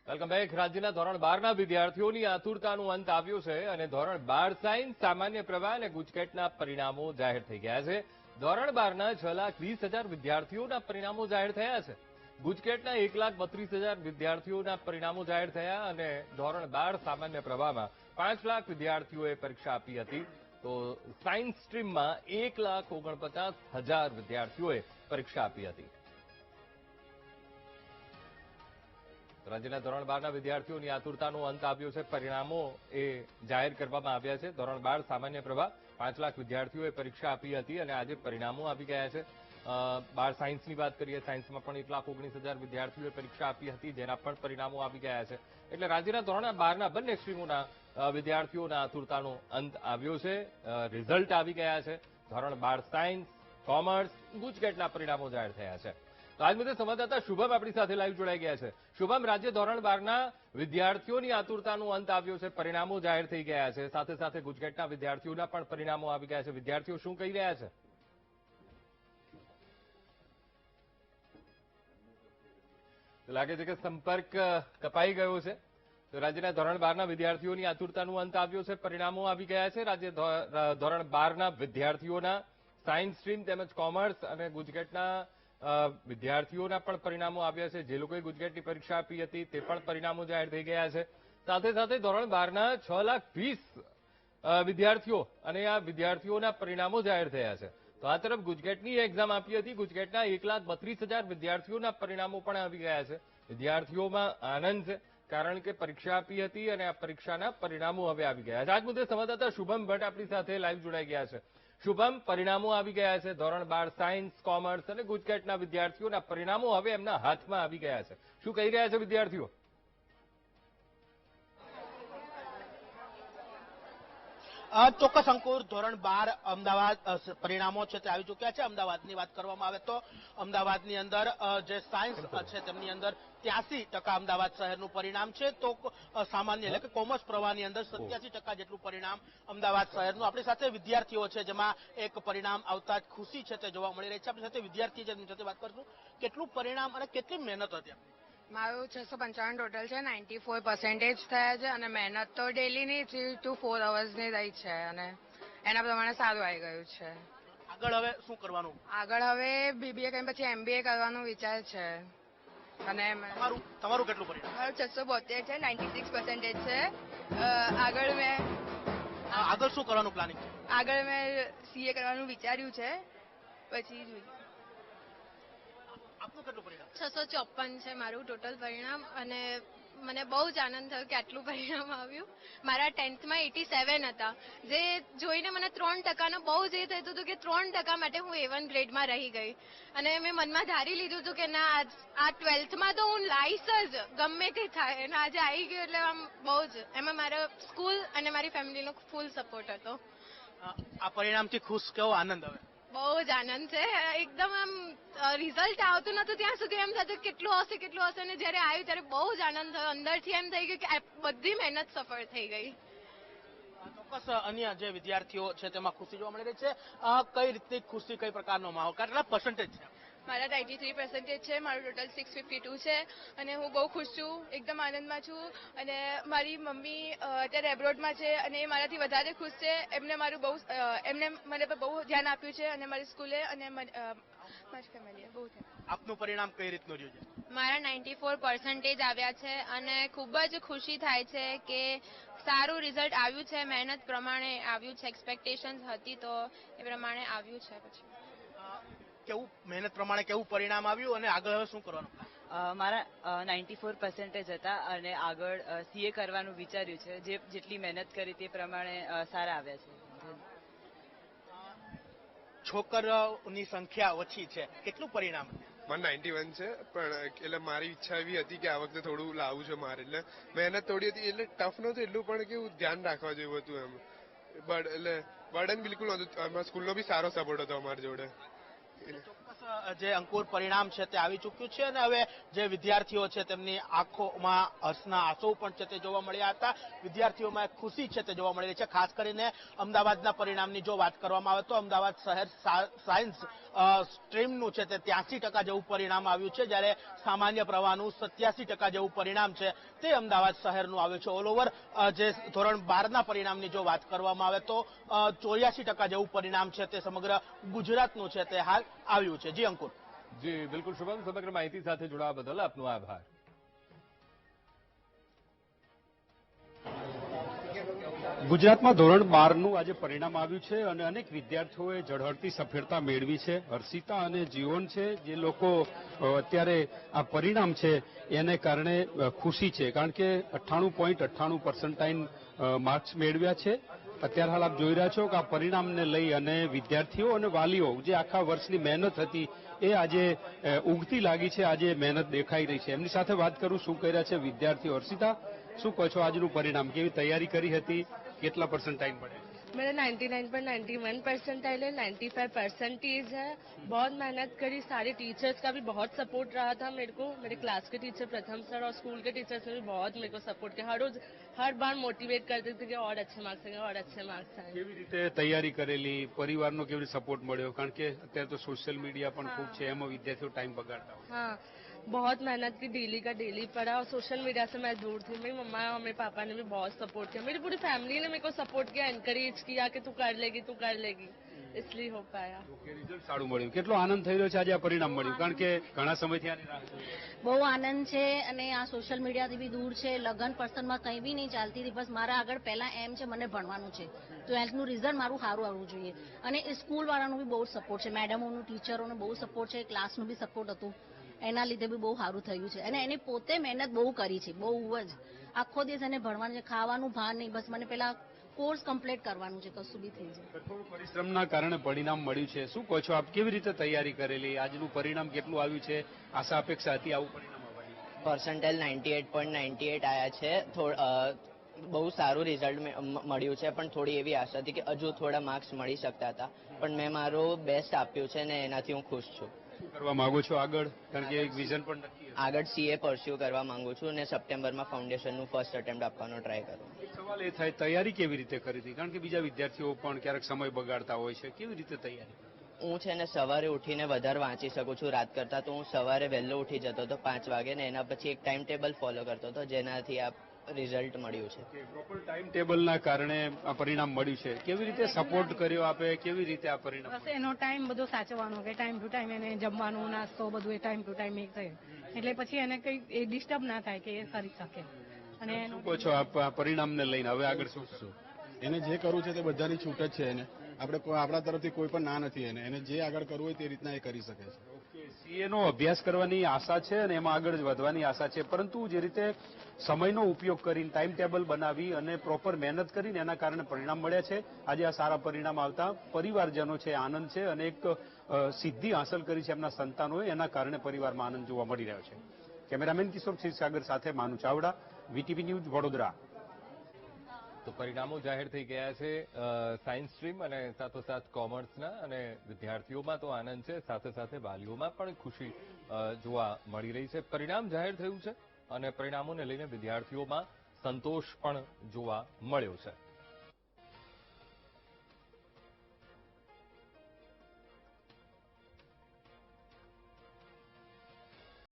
Welcome back. રાજ્યના ધોરણ 12ના વિદ્યાર્થીઓની આતુરતાનો અંત આવ્યો છે અને ધોરણ 12 સાયન્સ સામાન્ય પ્રવાહ અને ગુજકેટના પરિણામો જાહેર થઈ ગયા છે. ધોરણ 12ના 6,20,000 વિદ્યાર્થીઓના પરિણામો જાહેર થયા છે. ગુજકેટના 1,32,000 વિદ્યાર્થીઓના પરિણામો જાહેર થયા અને ધોરણ 12 સામાન્ય પ્રવાહમાં 5 લાખ વિદ્યાર્થીઓએ પરીક્ષા આપી હતી. તો સાયન્સ સ્ટ્રીમમાં 1,49,000 વિદ્યાર્થીઓએ પરીક્ષા આપી હતી. રાજ્યના ધોરણ 12ના વિદ્યાર્થીઓની આતુરતાનો અંત આવ્યો છે. પરિણામો એ જાહેર કરવામાં આવ્યા છે. ધોરણ 12 સામાન્ય પ્રવાહ 5 લાખ વિદ્યાર્થીઓએ પરીક્ષા આપી હતી અને આજે પરિણામો આવી ગયા છે. 12 સાયન્સની વાત કરીએ, સાયન્સમાં પણ 1,19,000 વિદ્યાર્થીઓએ પરીક્ષા આપી હતી, જેના પણ પરિણામો આવી ગયા છે. એટલે રાજ્યના ધોરણ 12ના બંને સ્ટ્રીમોના વિદ્યાર્થીઓના આતુરતાનો અંત આવ્યો છે. રિઝલ્ટ આવી ગયા છે. ધોરણ 12 સાયન્સ, કોમર્સ, ગુજકેટના પરિણામો જાહેર થયા છે. તો આજ મુદ્દે સંવાદદાતા શુભમ આપણી સાથે લાઈવ જોડાઈ ગયા છે. શુભમ, રાજ્ય ધોરણ 12ના વિદ્યાર્થીઓની આતુરતાનો અંત આવ્યો છે, પરિણામો જાહેર થઈ ગયા છે, સાથે સાથે ગુજકેટના વિદ્યાર્થીઓના પણ પરિણામો આવી ગયા છે. વિદ્યાર્થીઓ શું કહી રહ્યા છે? લાગે છે કે સંપર્ક કપાઈ ગયો છે. તો રાજ્યના ધોરણ 12ના વિદ્યાર્થીઓની આતુરતાનો અંત આવ્યો છે, પરિણામો આવી ગયા છે. રાજ્ય ધોરણ 12ના વિદ્યાર્થીઓના સાયન્સ સ્ટ્રીમ તેમજ કોમર્સ અને ગુજકેટના વિદ્યાર્થીઓના પણ પરિણામો આવ્યા છે. જે લોકોએ ગુજકેટની પરીક્ષા આપી હતી તે પણ પરિણામો જાહેર થઈ ગયા છે. સાથે સાથે ધોરણ 12ના 6,20,000 વિદ્યાર્થીઓ અને આ વિદ્યાર્થીઓના પરિણામો જાહેર થયા છે. તો આ તરફ ગુજકેટની એક્ઝામ આપી હતી, ગુજકેટના 1,32,000 વિદ્યાર્થીઓના પરિણામો પણ આવી ગયા છે. વિદ્યાર્થીઓમાં આનંદ છે, કારણ કે પરીક્ષા આપી હતી અને આ પરીક્ષાના પરિણામો હવે આવી ગયા છે. આજ મુદ્દે સંવાદદાતા શુભમ ભટ્ટ આપણી સાથે લાઈવ જોડાઈ ગયા છે. શુભમ, પરિણામો આવી ગયા છે. ધોરણ 12 સાયન્સ, કોમર્સ અને ગુજકેટના વિદ્યાર્થીઓના પરિણામો હવે એમના હાથમાં આવી ગયા છે. શું કહી રહ્યા છે વિદ્યાર્થીઓ? ચોક્કસ અંકુર, ધોરણ 12 અમદાવાદ પરિણામો છે તે આવી ચૂક્યા છે. અમદાવાદની વાત કરવામાં આવે તો અમદાવાદની અંદર જે સાયન્સ છે તેમની અંદર 83% અમદાવાદ શહેરનું પરિણામ છે. તો સામાન્ય એટલે કે કોમર્સ પ્રવાહની અંદર 87% જેટલું પરિણામ અમદાવાદ શહેરનું. આપણી સાથે વિદ્યાર્થીઓ છે, જેમાં એક પરિણામ આવતા જ ખુશી છે તે જોવા મળી રહી છે. આપણી સાથે વિદ્યાર્થી છે, તેમની સાથે વાત કરશું. કેટલું પરિણામ અને કેટલી મહેનત હતી? મારું 655 ટોટલ છે, 94% થયા છે અને મહેનત તો ડેલીની 3 to 4 અવર્સની રહી છે અને એના પ્રમાણે સારું આવી ગયું છે. આગળ હવે શું કરવાનું? આગળ હવે બીબીએ કરીને પછી એમબીએ કરવાનો વિચાર છે. અને તમારું કેટલું પરિણામ? મારું 672 છે, 96% છે. આગળ શું કરવાનું પ્લાનિંગ છે? આગળ મેં સીએ કરવાનું વિચાર્યું છે, પછી જોઈએ. આપનું કેટલું પરિણામ? 654 છે મારું ટોટલ પરિણામ અને મને બહુ જ આનંદ થયો કે આટલું પરિણામ આવ્યું. મારા 10th માં 87 હતા, જે જોઈને મને 3%નો બહુ જ એ થતું હતું કે 3% માટે હું A1 ગ્રેડમાં રહી ગઈ. અને મેં મનમાં ધારી લીધું હતું કે ના, આ 12thમાં તો હું લાઈશ જ, ગમે તે થાય. અને આજે આવી ગયું એટલે આમ બહુ જ, એમાં મારા સ્કૂલ અને મારી ફેમિલીનો ફૂલ સપોર્ટ હતો. આ પરિણામથી ખુશ, કેવો આનંદ? હવે બહુ જ આનંદ છે. એકદમ આમ રિઝલ્ટ આવતું નતું ત્યાં સુધી એમ થતું કેટલું હશે અને જયારે આવ્યું ત્યારે બહુ જ આનંદ થયો. અંદરથી એમ થઈ ગયું કે બધી મહેનત સફળ થઈ ગઈ. ચોક્કસ અન્ય જે વિદ્યાર્થીઓ છે તેમાં ખુશી જોવા મળી રહી છે. કઈ રીતની ખુશી, કઈ પ્રકારનો માહોલ, કેટલા પર્સન્ટેજ છે? મારા 93% છે, મારું ટોટલ 652 છે અને હું બહુ ખુશ છું, એકદમ આનંદમાં છું. અને મારી મમ્મી અત્યારે એબ્રોડમાં છે અને એ મારાથી વધારે ખુશ છે. એમને મને બહુ ધ્યાન આપ્યું છે અને મારી સ્કૂલે અને મારી ફેમિલીએ બહુ ધ્યાન. આપનું પરિણામ કઈ રીતનું રહ્યું છે? મારા 94% આવ્યા છે અને ખૂબ જ ખુશી થાય છે કે સારું રિઝલ્ટ આવ્યું છે, મહેનત પ્રમાણે આવ્યું છે, એક્સપેક્ટેશન્સ હતી તો એ પ્રમાણે આવ્યું છે. પછી કેવું મહેનત પ્રમાણે કેવું પરિણામ આવ્યું અને આગળ હવે શું કરવાનું? મારા 94% હતા અને આગળ સીએ કરવાનું વિચાર્યું છે. જેટલી મહેનત કરી તે પ્રમાણે સારા આવ્યા છે. છોકરાઓની સંખ્યા ઓછી છે, કેટલું પરિણામ? મને 91 છે, પણ એટલે મારી ઈચ્છા એવી હતી કે આ વખતે થોડું લાવવું છે મારે, એટલે મહેનત થોડી હતી. એટલે ટફ નહોતું એટલું, પણ કેવું ધ્યાન રાખવા જેવું હતું એમ. એટલે બર્ડન બિલકુલ નહોતું. એમાં સ્કૂલનો બી સારો સપોર્ટ હતો અમારી જોડે. ચોક્કસ જે અંકુર પરિણામ છે તે આવી ચૂક્યું છે અને હવે જે વિદ્યાર્થીઓ છે તેમની આંખોમાં હર્ષના આંસુ પણ છે તે જોવા મળ્યા હતા. વિદ્યાર્થીઓમાં ખુશી છે તે જોવા મળી રહી છે. ખાસ કરીને અમદાવાદના પરિણામની જો વાત કરવામાં આવે તો અમદાવાદ શહેર સાયન્સ સ્ટ્રીમનું છે તે 83% જેવું પરિણામ આવ્યું છે, જ્યારે સામાન્ય પ્રવાહનું 87% જેવું પરિણામ છે તે અમદાવાદ શહેરનું આવ્યું છે. ઓલ ઓવર જે ધોરણ 12ના પરિણામની જો વાત કરવામાં આવે તો 84% જેવું પરિણામ છે તે સમગ્ર ગુજરાતનું છે તે હાલ આવ્યું છે. જી અંકુર. જી બિલકુલ શુભમ, સમગ્ર માહિતી સાથે જોડાવા બદલ આપનો આભાર. ગુજરાતમાં ધોરણ 12નું આજે પરિણામ આવ્યું છે અને અનેક વિદ્યાર્થીઓએ ઝળહળતી સફળતા મેળવી છે. હર્ષિતા અને જીવન છે જે લોકો અત્યારે આ પરિણામ છે એને કારણે ખુશી છે, કારણ કે 98.98% માર્ક્સ મેળવ્યા છે. અત્યારે હાલ આપ જોઈ રહ્યા છો કે આ પરિણામને લઈ અને વિદ્યાર્થીઓ અને વાલીઓ જે આખા વર્ષની મહેનત હતી એ આજે ઉગતી લાગી છે, આજે મહેનત દેખાઈ રહી છે. એમની સાથે વાત કરું શું કહી રહ્યા છે વિદ્યાર્થીઓ. હર્ષિતા, શું કહો છો આજનું પરિણામ, કેવી તૈયારી કરી હતી, कितना परसेंटाइल पड़े? मेरा 99.91 परसेंटाइल है, 95 परसेंटेज है. बहुत मेहनत करी, सारे टीचर्स का भी बहुत सपोर्ट रहा था मेरे को. मेरे क्लास के टीचर प्रथम सर और स्कूल के टीचर्स ने भी बहुत मेरे को सपोर्ट किया. हर रोज हर बार मोटिवेट करते थे कि और अच्छे मार्क्स आएंगे और अच्छे मार्क्स आएंगे. કેવી રીતે તૈયારી કરેલી, પરિવારનો કેવી રીતે સપોર્ટ મળ્યો, કારણ કે અત્યારે તો સોશિયલ મીડિયા પણ ખૂબ છે, એમાં વિદ્યાર્થીઓ ટાઈમ બગાડતા હોય. हाँ, बहुत मेहनत की, डेली का डेली पढ़ा और सोशल मीडिया से मैं दूर थी. मेरी मम्मा और मेरे पापा ने भी बहुत सपोर्ट किया, मेरी पूरी फैमिली ने मेरे को सपोर्ट किया, एनकरेज किया कि तू कर लेगी, इसलिए हो पाया. ઓકે, રિઝલ્ટ સારું મળ્યું. કેટલો આનંદ થઈ રહ્યો છે આજે આ પરિણામ મળ્યું, કારણ કે ઘણા સમયથી આની રાહ જોઈ. બહુ આનંદ છે અને આ સોશિયલ મીડિયાથી બી દૂર છે. લગન પર્સનમાં કંઈ બી નહીં ચાલતી હતી. બસ મારા આગળ પહેલા એમ છે મને ભણવાનું છે, 12નું રિઝલ્ટ મારું સારું આવવું જોઈએ. અને સ્કૂલ વાળાનું બી બહુ સપોર્ટ છે, મેડમોનું, ટીચરોનું બહુ સપોર્ટ છે, ક્લાસનું બી સપોર્ટ હતું. એના લીધે બી બહુ સારું થયું છે. અને એની પોતે મહેનત બહુ કરી છે, બહુ જ. આખો દિવસ એને ભણવાનું છે, ખાવાનું ભાન નહીં, બસ મને પેલા કોર્સ કમ્પ્લીટ કરવાનું છે, કશું બી થઈ જાય. કઠોર પરિશ્રમના કારણે પરિણામ મળ્યું છે. શું કહો છો આપ, કેવી રીતે તૈયારી કરેલી, આજનું પરિણામ કેટલું આવ્યું છે, આશા અપેક્ષા હતી આવું પરિણામ આવવાની? પર્સન્ટાઇલ 98.98 આવ્યા છે. બહુ સારું રિઝલ્ટ મળ્યું છે, પણ થોડી એવી આશા હતી કે હજુ થોડા માર્ક્સ મળી શકતા હતા, પણ મેં મારું બેસ્ટ આપ્યું છે ને એનાથી હું ખુશ છું. શું કરવા માંગો છો આગળ, કારણ કે એક વિઝન પણ નક્કી? આગળ CA પરસ્યુ કરવા માંગુ છું અને સપ્ટેમ્બરમાં ફાઉન્ડેશનનું ફર્સ્ટ અટેમ્પ્ટ આપવાનો ટ્રાય કરું. એક સવાલ એ થાય, તૈયારી કેવી રીતે કરી હતી, કારણ કે બીજા વિદ્યાર્થીઓ પણ ક્યારેક સમય બગાડતા હોય છે, કેવી રીતે તૈયારી? હું છે ને સવારે ઉઠીને વધારે વાંચી શકું છું રાત કરતા, તો હું સવારે વહેલો ઉઠી જતો હતો 5 વાગે ને એના પછી એક ટાઈમ ટેબલ ફોલો કરતો હતો, જેનાથી આ રિઝલ્ટ મળ્યું છે. પ્રોપર ટાઈમ ટેબલના કારણે આ પરિણામ મળ્યું છે. કેવી રીતે સપોર્ટ કર્યો આપે, કેવી રીતે આ પરિણામ? બસ એનો ટાઈમ બધો સાચવવાનો, કે ટાઈમ ટુ ટાઈમ એને જમવાનું, નાસ્તો બધું એ ટાઈમ ટુ ટાઈમ એ થાય, એટલે પછી એને કઈ ડિસ્ટર્બ ના થાય કે એ કરી શકે. અને શું કહો છો આપ આ પરિણામને લઈને હવે આગળ શું કરશું? એને જે કરવું છે તે બધાની છૂટ જ છે. એને આપણા તરફથી કોઈ પણ ના નથી. એને જે આગળ કરવું હોય તે રીતના એ કરી શકે છે. CA નો અભ્યાસ કરવાની આશા છે અને એમાં આગળ વધવાની આશા છે, પરંતુ જે રીતે સમયનો ઉપયોગ કરીને ટાઈમ ટેબલ બનાવી અને પ્રોપર મહેનત કરીને એના કારણે પરિણામ મળ્યા છે. આજે આ સારા પરિણામ આવતા પરિવારજનો છે, આનંદ છે અને એક સિદ્ધિ હાંસલ કરી છે એમના સંતાનોએ, એના કારણે પરિવારમાં આનંદ જોવા મળી રહ્યો છે. કેમેરામેન કિશોર ક્ષીરસાગર સાથે માનુ ચાવડા, VTV ન્યૂઝ, વડોદરા. તો પરિણામો જાહેર થઈ ગયા છે સાયન્સ સ્ટ્રીમ અને સાથોસાથ કોમર્સના, અને વિદ્યાર્થીઓમાં તો આનંદ છે, સાથે સાથે વાલીઓમાં પણ ખુશી જોવા મળી રહી છે. પરિણામ જાહેર થયું છે અને પરિણામોને લઈને વિદ્યાર્થીઓમાં સંતોષ પણ જોવા મળ્યો છે.